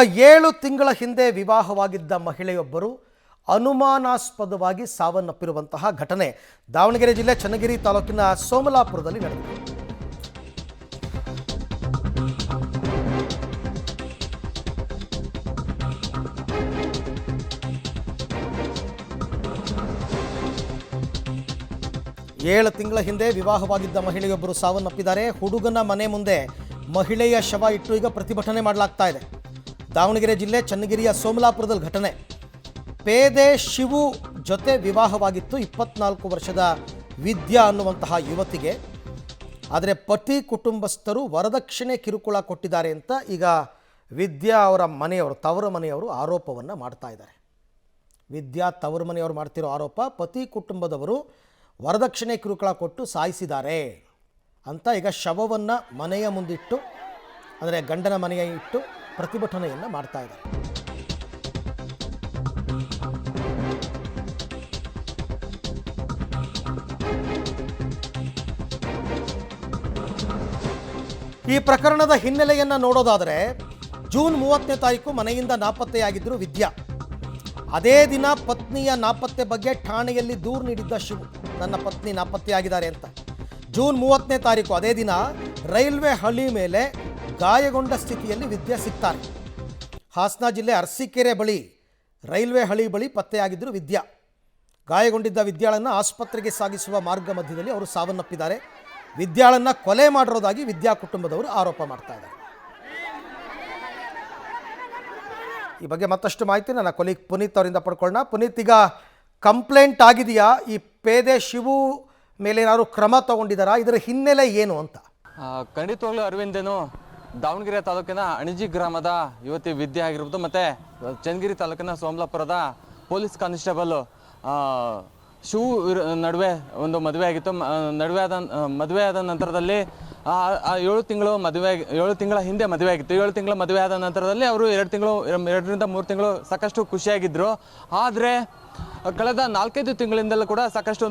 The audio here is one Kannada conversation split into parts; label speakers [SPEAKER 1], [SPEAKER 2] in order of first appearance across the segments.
[SPEAKER 1] 7 ತಿಂಗಳ ಹಿಂದೆ ವಿವಾಹವಾಗಿದ್ದ ಮಹಿಳೆಯೊಬ್ಬರು ಅನುಮಾನಾಸ್ಪದವಾಗಿ ಸಾವನ್ನಪ್ಪಿರುವಂತಹ ಘಟನೆ ದಾವಣಗೆರೆ ಜಿಲ್ಲೆ ಚನ್ನಗಿರಿ ತಾಲೂಕಿನ ಸೋಮಲಾಪುರದಲ್ಲಿ ನಡೆದಿದೆ. ಏಳು ತಿಂಗಳ ಹಿಂದೆ ವಿವಾಹವಾಗಿದ್ದ ಮಹಿಳೆಯೊಬ್ಬರು ಸಾವನ್ನಪ್ಪಿದ್ದಾರೆ. ಹುಡುಗನ ಮನೆ ಮುಂದೆ ಮಹಿಳೆಯ ಶವ ಇಟ್ಟು ಈಗ ಪ್ರತಿಭಟನೆ ಮಾಡಲಾಗ್ತಾ ಇದೆ. ದಾವಣಗೆರೆ ಜಿಲ್ಲೆ ಚನ್ನಗಿರಿಯ ಸೋಮಲಾಪುರದಲ್ಲಿ ಘಟನೆ. ಪೇದೆ ಶಿವು ಜೊತೆ ವಿವಾಹವಾಗಿತ್ತು 24 ವರ್ಷದ ವಿದ್ಯಾ ಅನ್ನುವಂತಹ ಯುವತಿಗೆ. ಆದರೆ ಪತಿ ಕುಟುಂಬಸ್ಥರು ವರದಕ್ಷಿಣೆ ಕಿರುಕುಳ ಕೊಟ್ಟಿದ್ದಾರೆ ಅಂತ ಈಗ ವಿದ್ಯಾ ಅವರ ಮನೆಯವರು, ತವರು ಮನೆಯವರು ಆರೋಪವನ್ನು ಮಾಡ್ತಾ ಇದ್ದಾರೆ. ವಿದ್ಯಾ ತವರು ಮನೆಯವರು ಮಾಡ್ತಿರೋ ಆರೋಪ, ಪತಿ ಕುಟುಂಬದವರು ವರದಕ್ಷಿಣೆ ಕಿರುಕುಳ ಕೊಟ್ಟು ಸಾಯಿಸಿದ್ದಾರೆ ಅಂತ ಈಗ ಶವವನ್ನು ಮನೆಯ ಮುಂದಿಟ್ಟು, ಅಂದರೆ ಗಂಡನ ಮನೆಯ ಇಟ್ಟು ಪ್ರತಿಭಟನೆಯನ್ನು ಮಾಡ್ತಾ ಇದ್ದಾರೆ. ಈ ಪ್ರಕರಣದ ಹಿನ್ನೆಲೆಯನ್ನು ನೋಡೋದಾದರೆ, ಜೂನ್ 30ನೇ ತಾರೀಕು ಮನೆಯಿಂದ ನಾಪತ್ತೆಯಾಗಿದ್ದರು ವಿದ್ಯಾ. ಅದೇ ದಿನ ಪತ್ನಿಯ ನಾಪತ್ತೆ ಬಗ್ಗೆ ಠಾಣೆಯಲ್ಲಿ ದೂರು ನೀಡಿದ್ದ ಶಿವು, ನನ್ನ ಪತ್ನಿ ನಾಪತ್ತೆಯಾಗಿದ್ದಾರೆ ಅಂತ. ಜೂನ್ 30ನೇ ತಾರೀಕು ಅದೇ ದಿನ ರೈಲ್ವೆ ಹಳಿ ಮೇಲೆ ಗಾಯಗೊಂಡ ಸ್ಥಿತಿಯಲ್ಲಿ ವಿದ್ಯಾ ಸಿಗ್ತಾರೆ. ಹಾಸನ ಜಿಲ್ಲೆ ಅರಸೀಕೆರೆ ಬಳಿ ರೈಲ್ವೆ ಹಳಿ ಬಳಿ ಪತ್ತೆಯಾಗಿದ್ದರು ವಿದ್ಯಾ. ಗಾಯಗೊಂಡಿದ್ದ ವಿದ್ಯಾಳನ್ನು ಆಸ್ಪತ್ರೆಗೆ ಸಾಗಿಸುವ ಮಾರ್ಗ ಮಧ್ಯದಲ್ಲಿ ಅವರು ಸಾವನ್ನಪ್ಪಿದ್ದಾರೆ. ವಿದ್ಯಾಳನ್ನು ಕೊಲೆ ಮಾಡಿರೋದಾಗಿ ವಿದ್ಯಾ ಕುಟುಂಬದವರು ಆರೋಪ ಮಾಡ್ತಾ ಇದ್ದಾರೆ. ಈ ಬಗ್ಗೆ ಮತ್ತಷ್ಟು ಮಾಹಿತಿ ನನ್ನ ಕೊಲೀಗ್ ಪುನೀತ್ ಅವರಿಂದ ಪಡ್ಕೊಳ್ಳೋಣ. ಪುನೀತ್, ಈಗ ಕಂಪ್ಲೇಂಟ್ ಆಗಿದೆಯಾ? ಈ ಪೇದೆ ಶಿವು ಮೇಲೆ ಏನಾದ್ರು ಕ್ರಮ ತಗೊಂಡಿದ್ದಾರಾ? ಇದರ ಹಿನ್ನೆಲೆ ಏನು ಅಂತ?
[SPEAKER 2] ಖಂಡಿತವಾಗ್ಲೂ ಅರವಿಂದೇನು, ದಾವಣಗೆರೆ ತಾಲೂಕಿನ ಅಣಜಿ ಗ್ರಾಮದ ಯುವತಿ ವಿದ್ಯೆ ಆಗಿರ್ಬೋದು, ಮತ್ತು ಚನ್ನಗಿರಿ ತಾಲೂಕಿನ ಸೋಮಲಾಪುರದ ಪೊಲೀಸ್ ಕಾನ್ಸ್ಟೇಬಲ್ ಶಿವು ನಡುವೆ ಒಂದು ಮದುವೆ ಆಗಿತ್ತು. ಮದುವೆ ಆದ ನಂತರದಲ್ಲಿ 7 ತಿಂಗಳ ಹಿಂದೆ ಮದುವೆ ಆಗಿತ್ತು. 7 ತಿಂಗಳ ಮದುವೆ ಆದ ನಂತರದಲ್ಲಿ ಅವರು 2 ರಿಂದ 3 ತಿಂಗಳು ಸಾಕಷ್ಟು ಖುಷಿಯಾಗಿದ್ದರು. ಆದರೆ ಕಳೆದ 4-5 ತಿಂಗಳಿಂದಲೂ ಕೂಡ ಸಾಕಷ್ಟು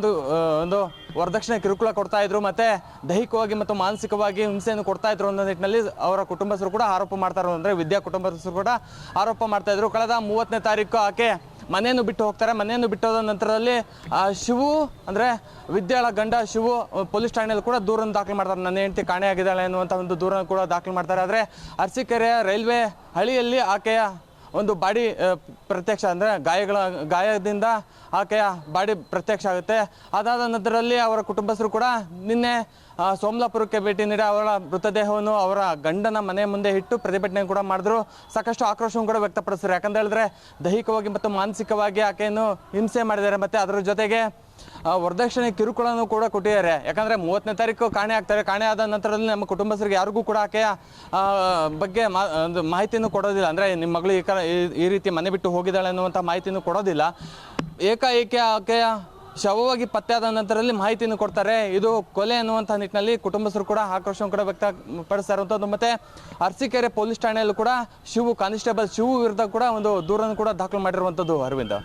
[SPEAKER 2] ಒಂದು ವರದಕ್ಷಿಣೆ ಕಿರುಕುಳ ಕೊಡ್ತಾ ಇದ್ರು, ಮತ್ತು ದೈಹಿಕವಾಗಿ ಮತ್ತು ಮಾನಸಿಕವಾಗಿ ಹಿಂಸೆಯನ್ನು ಕೊಡ್ತಾ ಇದ್ರು ಅನ್ನೋ ನಿಟ್ಟಿನಲ್ಲಿ ಅವರ ಕುಟುಂಬಸ್ಥರು ಕೂಡ ಆರೋಪ ಮಾಡ್ತಾರೆ. ಅಂದರೆ ವಿದ್ಯಾ ಕುಟುಂಬಸ್ಥರು ಕೂಡ ಆರೋಪ ಮಾಡ್ತಾ ಇದ್ರು. ಕಳೆದ 30ನೇ ತಾರೀಕು ಆಕೆ ಮನೆಯನ್ನು ಬಿಟ್ಟು ಹೋಗ್ತಾರೆ. ಮನೆಯನ್ನು ಬಿಟ್ಟೋದ ನಂತರದಲ್ಲಿ ಶಿವು, ಅಂದರೆ ವಿದ್ಯಾಳ ಗಂಡ ಶಿವು, ಪೊಲೀಸ್ ಠಾಣೆಯಲ್ಲಿ ಕೂಡ ದೂರನ್ನು ದಾಖಲು ಮಾಡ್ತಾರೆ. ನನ್ನ ಹೆಂಡತಿ ಕಾಣೆಯಾಗಿದ್ದಾಳೆ ಅನ್ನುವಂಥ ಒಂದು ದೂರನ್ನು ಕೂಡ ದಾಖಲು ಮಾಡ್ತಾರೆ. ಆದರೆ ಅರಸೀಕೆರೆಯ ರೈಲ್ವೆ ಹಳಿಯಲ್ಲಿ ಆಕೆಯ ಒಂದು ಬಾಡಿ ಪ್ರತ್ಯಕ್ಷ, ಅಂದರೆ ಗಾಯದಿಂದ ಆಕೆಯ ಬಾಡಿ ಪ್ರತ್ಯಕ್ಷ ಆಗುತ್ತೆ. ಅದಾದ ನಂತರದಲ್ಲಿ ಅವರ ಕುಟುಂಬಸ್ಥರು ಕೂಡ ನಿನ್ನೆ ಸೋಮಲಾಪುರಕ್ಕೆ ಭೇಟಿ ನೀಡಿ ಅವರ ಮೃತದೇಹವನ್ನು ಅವರ ಗಂಡನ ಮನೆ ಮುಂದೆ ಇಟ್ಟು ಪ್ರತಿಭಟನೆ ಕೂಡ ಮಾಡಿದ್ರು. ಸಾಕಷ್ಟು ಆಕ್ರೋಶವನ್ನು ಕೂಡ ವ್ಯಕ್ತಪಡಿಸಿದ್ರು. ಯಾಕಂತ ಹೇಳಿದ್ರೆ ದೈಹಿಕವಾಗಿ ಮತ್ತು ಮಾನಸಿಕವಾಗಿ ಆಕೆಯನ್ನು ಹಿಂಸೆ ಮಾಡಿದ್ದಾರೆ, ಮತ್ತು ಅದರ ಜೊತೆಗೆ ವರದಕ್ಷಿಣೆ ಕಿರುಕುಳನೂ ಕೂಡ ಕೊಟ್ಟಿದ್ದಾರೆ. ಯಾಕಂದರೆ 30ನೇ ತಾರೀಕು ಕಾಣೆ ಆಗ್ತಾರೆ. ಕಾಣೆ ಆದ ನಂತರದಲ್ಲಿ ನಮ್ಮ ಕುಟುಂಬಸ್ಥರಿಗೆ ಯಾರಿಗೂ ಕೂಡ ಆಕೆಯ ಬಗ್ಗೆ ಮಾಹಿತಿಯನ್ನು ಕೊಡೋದಿಲ್ಲ. ಅಂದರೆ ನಿಮ್ಮ ಮಗಳು ಈ ರೀತಿ ಮನೆ ಬಿಟ್ಟು ಹೋಗಿದ್ದಾಳೆ ಅನ್ನುವಂಥ ಮಾಹಿತಿಯನ್ನು ಕೊಡೋದಿಲ್ಲ. ಏಕಾಏಕಿ ಆಕೆಯ ಶವವಾಗಿ ಪತ್ತೆಯಾದ ನಂತರದಲ್ಲಿ ಮಾಹಿತಿಯನ್ನು ಕೊಡ್ತಾರೆ. ಇದು ಕೊಲೆ ಅನ್ನುವಂಥ ನಿಟ್ಟಿನಲ್ಲಿ ಕುಟುಂಬಸ್ಥರು ಕೂಡ ಆಕ್ರೋಶವನ್ನು ಕೂಡ ವ್ಯಕ್ತಪಡಿಸ್ತಾ ಇರುವಂಥದ್ದು. ಮತ್ತು ಅರಸೀಕೆರೆ ಪೊಲೀಸ್ ಠಾಣೆಯಲ್ಲೂ ಕೂಡ ಕಾನ್ಸ್ಟೇಬಲ್ ಶಿವು ವಿರುದ್ಧ ಕೂಡ ಒಂದು ದೂರನ್ನು ಕೂಡ ದಾಖಲು ಮಾಡಿರುವಂಥದ್ದು. ಅರವಿಂದ.